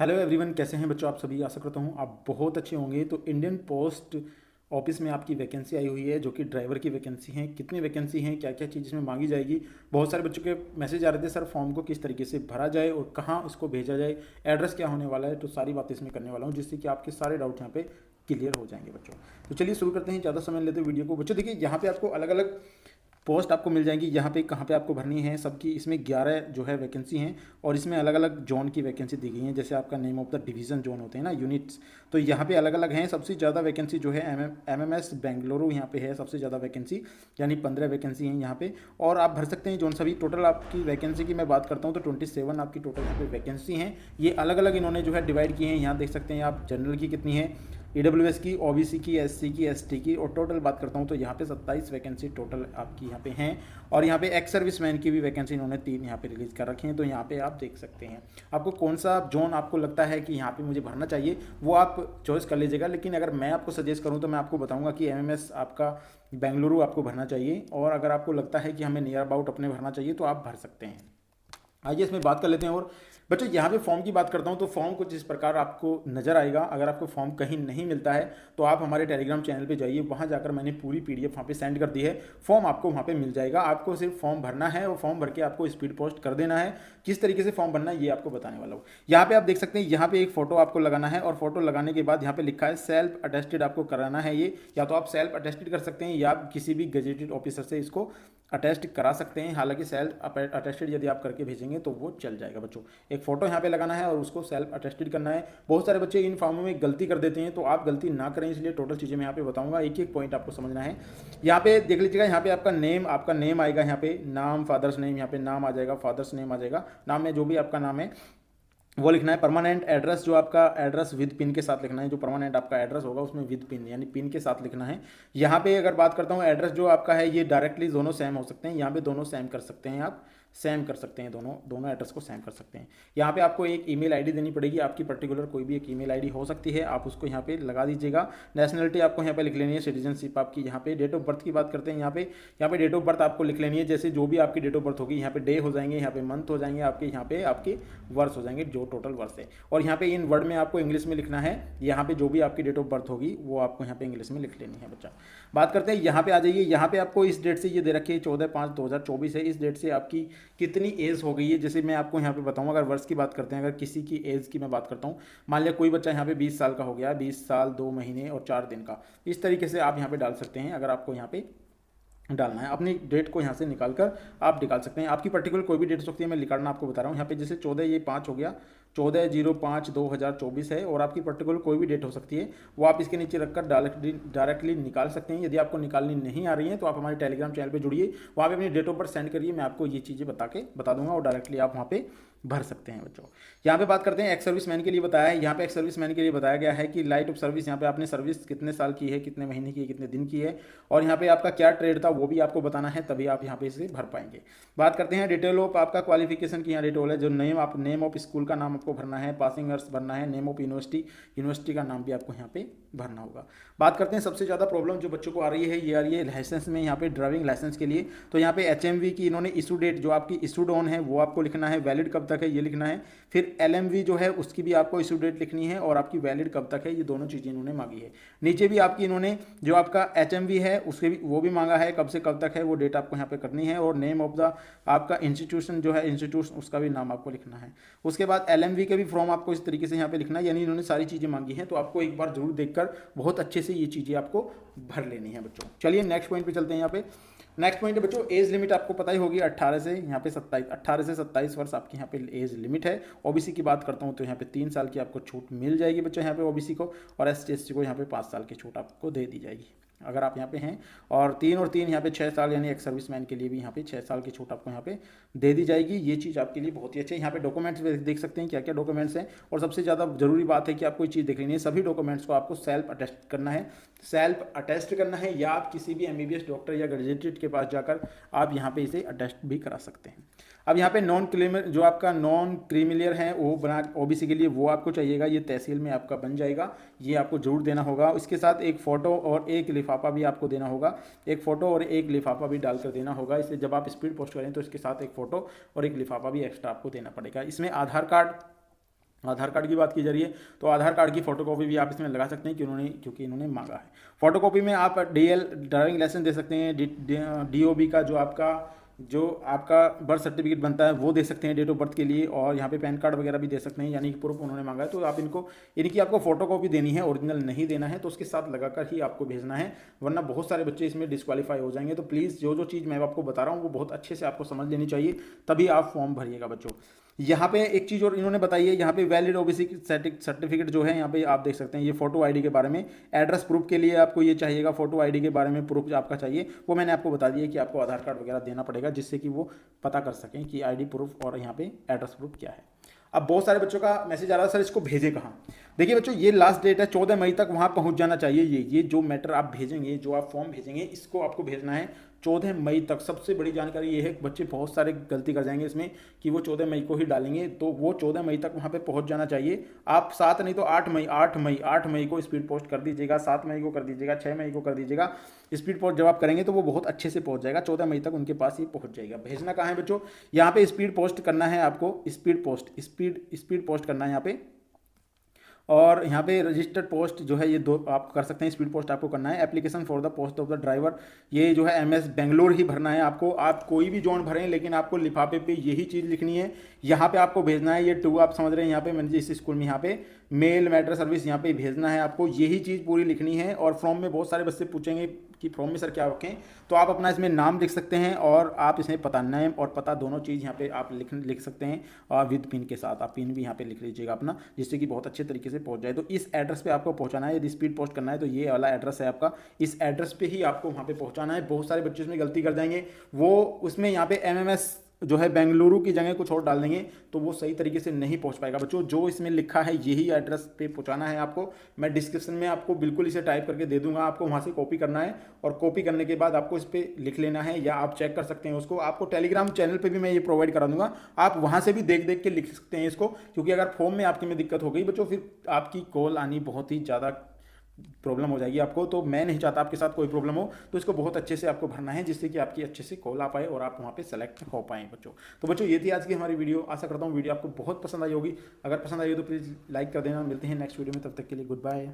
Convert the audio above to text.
Hello everyone, कैसे हैं बच्चों? आप सभी आशा करता हूँ आप बहुत अच्छे होंगे। तो इंडियन पोस्ट ऑफिस में आपकी वैकेंसी आई हुई है जो कि ड्राइवर की वैकेंसी है। कितनी वैकेंसी हैं, क्या क्या चीज़ इसमें मांगी जाएगी, बहुत सारे बच्चों के मैसेज आ रहे थे सर फॉर्म को किस तरीके से भरा जाए और कहाँ उसको भेजा जाए, एड्रेस क्या होने वाला है। तो सारी बातें इसमें करने वाला हूँ जिससे कि आपके सारे डाउट यहाँ पे क्लियर हो जाएंगे बच्चों। तो चलिए शुरू करते हैं, ज़्यादा समय लेते हैं वीडियो को। बच्चों देखिए, यहाँ पे आपको अलग अलग पोस्ट आपको मिल जाएंगी। यहाँ पे कहाँ पे आपको भरनी है सबकी, इसमें 11 जो है वैकेंसी हैं और इसमें अलग अलग जोन की वैकेंसी दी गई हैं। जैसे आपका name of the division zone होते हैं ना, यूनिट्स, तो यहाँ पे अलग अलग हैं। सबसे ज़्यादा वैकेंसी जो है एमएमएस बेंगलुरु यहाँ पे है सबसे ज़्यादा वैकेंसी, यानी 15 वैकेंसी हैं यहाँ पे। और आप भर सकते हैं जोन सभी। टोटल आपकी वैकेंसी की मैं बात करता हूँ तो 27 आपकी टोटल यहाँ पे वैकेंसी हैं। ये अलग अलग इन्होंने जो है डिवाइड किए हैं। यहाँ देख सकते हैं आप जनरल की कितनी है, ईडब्ल्यूएस की, ओबीसी की, एससी की, एसटी की, और टोटल बात करता हूँ तो यहाँ पे 27 वैकेंसी टोटल आपकी यहाँ पे हैं। और यहाँ पे एक्स सर्विसमैन की भी वैकेंसी इन्होंने 3 यहाँ पे रिलीज कर रखी हैं। तो यहाँ पे आप देख सकते हैं आपको कौन सा जोन आपको लगता है कि यहाँ पे मुझे भरना चाहिए वो आप चॉइस कर लीजिएगा। लेकिन अगर मैं आपको सजेस्ट करूँ तो मैं आपको बताऊँगा कि एमएमएस आपका बेंगलुरु आपको भरना चाहिए। और अगर आपको लगता है कि हमें नियर अबाउट अपने भरना चाहिए तो आप भर सकते हैं। आइए इसमें बात कर लेते हैं। और बच्चों यहाँ पे फॉर्म की बात करता हूँ तो फॉर्म कुछ इस प्रकार आपको नजर आएगा। अगर आपको फॉर्म कहीं नहीं मिलता है तो आप हमारे टेलीग्राम चैनल पे जाइए, वहाँ जाकर मैंने पूरी पीडीएफ वहाँ पे सेंड कर दी है। फॉर्म आपको वहाँ पे मिल जाएगा। आपको सिर्फ फॉर्म भरना है और फॉर्म भर के आपको स्पीड पोस्ट कर देना है। किस तरीके से फॉर्म भरना है ये आपको बताने वाला हूँ। यहाँ पे आप देख सकते हैं, यहाँ पे एक फोटो आपको लगाना है और फोटो लगाने के बाद यहाँ पे लिखा है सेल्फ अटेस्टेड आपको कराना है ये। या तो आप सेल्फ अटेस्टेड कर सकते हैं या आप किसी भी गजेटेड ऑफिसर से इसको अटेस्ट करा सकते हैं। हालांकि सेल्फ अटेस्टेड यदि आप करके भेजेंगे तो वो चल जाएगा बच्चों। एक फोटो यहाँ पे लगाना है और उसको सेल्फ अटेस्टेड करना है। बहुत सारे बच्चे इन फॉर्मों में गलती कर देते हैं, तो आप गलती ना करें, इसलिए टोटल चीज़ें मैं यहाँ पे बताऊंगा। एक एक पॉइंट आपको समझना है। यहाँ पे देख लीजिएगा, यहाँ पे आपका नेम आएगा, यहाँ पे नाम, फादर्स नेम, यहाँ पे नाम आ जाएगा, फादर्स नेम आ जाएगा। नाम में जो भी आपका नाम है वो लिखना है। परमानेंट एड्रेस, जो आपका एड्रेस विद पिन के साथ लिखना है। जो परमानेंट आपका एड्रेस होगा उसमें विद पिन यानी पिन के साथ लिखना है। यहाँ पे अगर बात करता हूँ एड्रेस जो आपका है ये डायरेक्टली दोनों सेम हो सकते हैं। यहाँ पे दोनों सेम कर सकते हैं, आप सेम कर सकते हैं, दोनों एड्रेस को सेम कर सकते हैं। यहाँ पे आपको एक ईमेल आईडी देनी पड़ेगी। आपकी पर्टिकुलर कोई भी एक ईमेल आईडी हो सकती है, आप उसको यहाँ पे लगा दीजिएगा। नेशनलिटी आपको यहाँ पे लिख लेनी है, सिटीजनशिप आपकी। यहाँ पे डेट ऑफ बर्थ की बात करते हैं, यहाँ पे डेट ऑफ बर्थ आपको लिख लेनी है। जैसे जो भी आपकी डेट ऑफ बर्थ होगी, यहाँ पे डे हो जाएंगे, यहाँ पे मंथ हो जाएंगे आपके, यहाँ पे आपके वर्ष हो जाएंगे, जो टोटल वर्ष है। और यहाँ पे इन वर्ड में आपको इंग्लिश में लिखना है। यहाँ पे जो भी आपकी डेट ऑफ बर्थ होगी वो आपको यहाँ पे इंग्लिश में लिख लेनी है बच्चा। बात करते हैं, यहाँ पे आ जाइए। यहाँ पे आपको इस डेट से ये दे रखी है 14/5/2024 है। इस डेट से आपकी कितनी एज हो गई है, जैसे मैं आपको यहाँ पे बताऊँ। अगर वर्ष की बात करते हैं, अगर किसी की एज की मैं बात करता हूँ, मान लिया कोई बच्चा यहाँ पे 20 साल का हो गया, 20 साल 2 महीने और 4 दिन का, इस तरीके से आप यहाँ पे डाल सकते हैं। अगर आपको यहाँ पे डालना है अपनी डेट को यहाँ से निकाल कर आप निकाल सकते हैं। आपकी पर्टिकुलर कोई भी डेट हो सकती है, मैं निकालना आपको बता रहा हूँ। यहाँ पे जैसे 14 ये 5 हो गया, 14/05/2024 है। और आपकी पर्टिकुलर कोई भी डेट हो सकती है, वो आप इसके नीचे रखकर डायरेक्टली निकाल सकते हैं। यदि आपको निकालनी नहीं आ रही है तो आप हमारे टेलीग्राम चैनल पर जुड़िए, वहाँ पे अपनी डेट ऑफ बर्थ सेंड करिए, मैं आपको ये चीज़ें बता दूंगा और डायरेक्टली आप वहाँ पे भर सकते हैं बच्चों। यहाँ पे बात करते हैं एक्स सर्विसमैन के लिए बताया है। यहाँ पे एक्स सर्विसमैन के लिए बताया गया है कि लाइट ऑफ सर्विस, यहाँ पे आपने सर्विस कितने साल की है, कितने महीने की है, कितने दिन की है, और यहाँ पे आपका क्या ट्रेड था वो भी आपको बताना है, तभी आप यहाँ पे इसे भर पाएंगे। बात करते हैं डिटेल ऑफ आपका क्वालिफिकेशन की। यहाँ डिटेल है जो नेम ऑफ स्कूल का नाम आपको भरना है, पासिंग ईयर्स भरना है, नेम ऑफ यूनिवर्सिटी का नाम भी आपको यहाँ पे भरना होगा। बात करते हैं सबसे ज़्यादा प्रॉब्लम जो बच्चों को आ रही है, ये आ रही है लाइसेंस में। यहाँ पे ड्राइविंग लाइसेंस के लिए तो यहाँ पे एचएमवी की इन्होंने इशू डेट जो आपकी इशूड ऑन है वो आपको लिखना है, वैलिड कब तक है ये लिखना है। फिर एलएमवी जो है उसकी भी आपको इशू डेट लिखनी है और आपकी वैलिड कब तक है, ये दोनों चीज़ें इन्होंने मांगी है। नीचे भी आपकी इन्होंने जो आपका एचएमवी है उसके भी वो भी मांगा है, कब से कब तक है वो डेट आपको यहाँ पे करनी है। और नेम ऑफ द आपका इंस्टीट्यूशन जो है, इंस्टीट्यूशन उसका भी नाम आपको लिखना है। उसके बाद एलएमवी के भी फॉर्म आपको इस तरीके से यहाँ पे लिखना है। यानी इन्होंने सारी चीज़ें मांगी हैं, तो आपको एक बार जरूर देखकर बहुत अच्छे से ये चीज़ें आपको भर लेनी है बच्चों। चलिए नेक्स्ट पॉइंट पे चलते हैं। यहाँ पे नेक्स्ट पॉइंट है बच्चों, एज लिमिट आपको पता ही होगी 18 से यहाँ पे 27, 18 से 27 वर्ष आपकी यहाँ पे एज लिमिट है। ओबीसी की बात करता हूँ तो यहाँ पे 3 साल की आपको छूट मिल जाएगी बच्चों यहाँ पे ओबीसी को, और एसटी को यहाँ पे 5 साल की छूट आपको दे दी जाएगी अगर आप यहाँ पे हैं। और 3 यहाँ पे 6 साल, यानी एक्स सर्विसमैन के लिए भी यहाँ पे 6 साल की छूट आपको यहाँ पे दे दी जाएगी। ये चीज़ आपके लिए बहुत ही अच्छी है। यहाँ पे डॉक्यूमेंट्स देख सकते हैं क्या क्या डॉक्यूमेंट्स हैं। और सबसे ज़्यादा जरूरी बात है कि आपको ये चीज़ देख लेनी है, सभी डॉक्यूमेंट्स को आपको सेल्फ अटेस्ट करना है। सेल्फ अटेस्ट करना है, या आप किसी भी एमबीबीएस डॉक्टर या ग्रेजुएटेड के पास जाकर आप यहाँ पे इसे अटेस्ट भी करा सकते हैं। अब यहाँ पे नॉन क्रीमिलियर जो आपका नॉन क्रीमिलियर है वो बना ओबीसी के लिए वो आपको चाहिएगा, ये तहसील में आपका बन जाएगा, ये आपको जरूर देना होगा। इसके साथ एक फ़ोटो और एक लिफाफा भी आपको देना होगा, एक फ़ोटो और एक लिफाफा भी डालकर देना होगा। इसे जब आप स्पीड पोस्ट करें तो इसके साथ एक फ़ोटो और एक लिफाफा भी एक्स्ट्रा आपको देना पड़ेगा। इसमें आधार कार्ड आधार कार्ड की बात की जा रही है तो आधार कार्ड की फोटोकॉपी भी आप इसमें लगा सकते हैं क्योंकि इन्होंने मांगा है। फोटोकॉपी में आप डीएल ड्राइविंग लाइसेंस दे सकते हैं, डीओबी का जो आपका बर्थ सर्टिफिकेट बनता है वो दे सकते हैं डेट ऑफ बर्थ के लिए, और यहाँ पे पैन कार्ड वगैरह भी दे सकते हैं, यानी कि प्रूफ उन्होंने मांगा है। तो आप इनकी आपको फोटोकॉपी देनी है, ओरिजिनल नहीं देना है, तो उसके साथ लगाकर ही आपको भेजना है, वरना बहुत सारे बच्चे इसमें डिस्क्वालीफाई हो जाएंगे। तो प्लीज़ जो चीज़ मैं आपको बता रहा हूँ वो बहुत अच्छे से आपको समझ लेनी चाहिए, तभी आप फॉर्म भरिएगा बच्चों। यहाँ पे एक चीज़ और इन्होंने बताई है, यहाँ पे वैलिड ओबीसी सर्टिफिकेट जो है यहाँ पे आप देख सकते हैं, ये फोटो आईडी के बारे में, एड्रेस प्रूफ के लिए आपको ये चाहिएगा, फोटो आईडी के बारे में प्रूफ आपका चाहिए, वो मैंने आपको बता दिया कि आपको आधार कार्ड वगैरह देना पड़ेगा, जिससे कि वो पता कर सकें कि आईडी प्रूफ और यहाँ पे एड्रेस प्रूफ क्या है। अब बहुत सारे बच्चों का मैसेज आ रहा है सर इसको भेजे कहाँ। देखिए बच्चों, ये लास्ट डेट है 14 मई तक वहाँ पहुँच जाना चाहिए। ये जो मैटर आप भेजेंगे, जो आप फॉर्म भेजेंगे, इसको आपको भेजना है 14 मई तक। सबसे बड़ी जानकारी ये है कि बच्चे बहुत सारे गलती कर जाएंगे इसमें कि वो 14 मई को ही डालेंगे, तो वो 14 मई तक वहाँ पे पहुँच जाना चाहिए। आप 7 नहीं तो 8 मई को स्पीड पोस्ट कर दीजिएगा, 7 मई को कर दीजिएगा, 6 मई को कर दीजिएगा। स्पीड पोस्ट जब आप करेंगे तो वो बहुत अच्छे से पहुँच जाएगा, 14 मई तक उनके पास ये पहुँच जाएगा। भेजना कहाँ है बच्चों, यहाँ पे स्पीड पोस्ट करना है आपको, स्पीड पोस्ट करना है यहाँ पे, और यहाँ पे रजिस्टर्ड पोस्ट जो है ये दो आप कर सकते हैं। स्पीड पोस्ट आपको करना है, application for the post of the driver, ये जो है MS बेंगलोर ही भरना है आपको। आप कोई भी जोन भरें, लेकिन आपको लिफाफे पे यही चीज़ लिखनी है, यहाँ पे आपको भेजना है। ये 2 आप समझ रहे हैं, यहाँ पे मैंने इस स्कूल में यहाँ पे मेल मैटर सर्विस यहाँ पे भेजना है आपको, यही चीज़ पूरी लिखनी है। और फॉर्म में बहुत सारे बच्चे पूछेंगे कि फॉर्म में सर क्या रखें, तो आप अपना इसमें नाम लिख सकते हैं, और आप इसमें पता, नेम और पता दोनों चीज़ यहाँ पे आप लिख सकते हैं, और विद पिन के साथ आप पिन भी यहाँ पे लिख लीजिएगा अपना, जिससे कि बहुत अच्छे तरीके से पहुँच जाए। तो इस एड्रेस पे आपको पहुँचाना है, यदि स्पीड पोस्ट करना है तो ये वाला एड्रेस है आपका, इस एड्रेस पे ही आपको वहाँ पे पहुँचाना है। बहुत सारे बच्चे इसमें गलती कर जाएंगे, वो उसमें यहाँ पे MMS जो है बेंगलुरु की जगह कुछ और डाल देंगे, तो वो सही तरीके से नहीं पहुंच पाएगा बच्चों। जो इसमें लिखा है यही एड्रेस पे पहुंचाना है आपको। मैं डिस्क्रिप्शन में आपको बिल्कुल इसे टाइप करके दे दूंगा, आपको वहां से कॉपी करना है, और कॉपी करने के बाद आपको इस पर लिख लेना है, या आप चेक कर सकते हैं उसको। आपको टेलीग्राम चैनल पर भी मैं ये प्रोवाइड करा दूंगा, आप वहां से भी देख देख के लिख सकते हैं इसको, क्योंकि अगर फॉर्म में आपके में दिक्कत हो गई बच्चों, फिर आपकी कॉल आनी बहुत ही ज़्यादा प्रॉब्लम हो जाएगी आपको। तो मैं नहीं चाहता आपके साथ कोई प्रॉब्लम हो, तो इसको बहुत अच्छे से आपको भरना है, जिससे कि आपकी अच्छे से कॉल आ पाए और आप वहाँ पे सेलेक्ट हो पाएँ बच्चों। तो बच्चों ये थी आज की हमारी वीडियो, आशा करता हूँ वीडियो आपको बहुत पसंद आई होगी। अगर पसंद आई हो तो प्लीज़ लाइक कर देना। मिलते हैं नेक्स्ट वीडियो में, तब तक के लिए गुड बाय।